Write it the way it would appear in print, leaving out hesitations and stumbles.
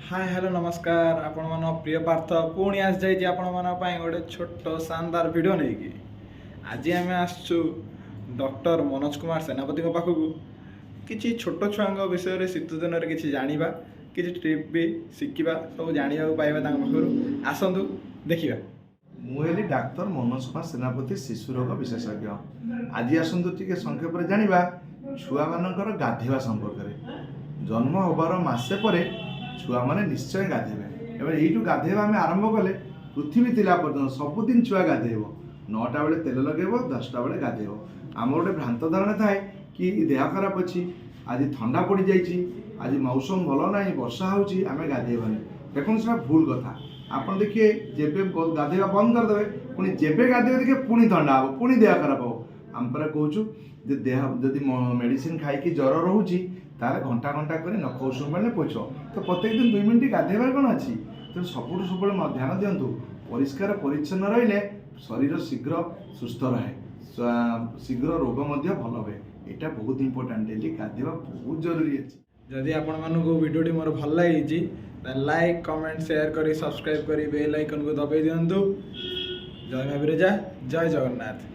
Hi hello नमस्कार आपण मन प्रिय पार्थ पुणी आस जाइए आपण मन गोटे छोट शानदार वीडियो नहीं कि आज आम आसु डॉक्टर मनोज कुमार सेनापति पाखक किसी छोट छुआ विषय शीत दिन में किसी जाना किसी ट्रिप भी शिखा सब जाना पाइबा पाखर आसतु देखा मुझे डाक्तर मनोज कुमार सेनापति शिशु रोग विशेषज्ञ आज आसतु टे संक्षेप जाना छुआ मानकर गाधेवा संपर्क में जन्म होबार मसे पर छुआ मैंने निश्चय गाधेबे एवं यू गाधेवा आम आरंभ कले पृथ्वी थिला पर्यटन सबुदिन छुआ गाधेब 9टा बेले तेल लगेब 10टा बेले गाधेब आम गोटे भ्रांत धारणा थाए कि देह खराब अच्छी आज ठंडा पड़ जाइए आज मौसम भल ना वर्षा होची आम गाधेबानी देखो से भूल कथा आप देखिए जेबे गाधेवा बंद करदे पुणी जेबे गाधेबे देखिए पुणी ठंडा हम पुणी देह खराब हो आम पर कहूँ देह जदि मेडिसिन खाई ज्वर रोचे तार घंटा घंटा कर नख उषुम पाने पोछ तो प्रत्येक दिन 2 मिनट गाधेबार कौन अच्छी तो सब ध्यान दिंतु परिष्कार परिच्छन्न रही शरीर शीघ्र सुस्थ रहे शीघ्र रोग भल हुए यहाँ बहुत इंपोर्टाट डेली गाधेबा बहुत जरूरी अच्छे जदि आपण मानक वीडियो मोर भल लगी लाइक कमेंट शेयर करी सब्सक्राइब करी बेल आइकन को दबाई दिंतु जय माँ बिरजा जय जगन्नाथ।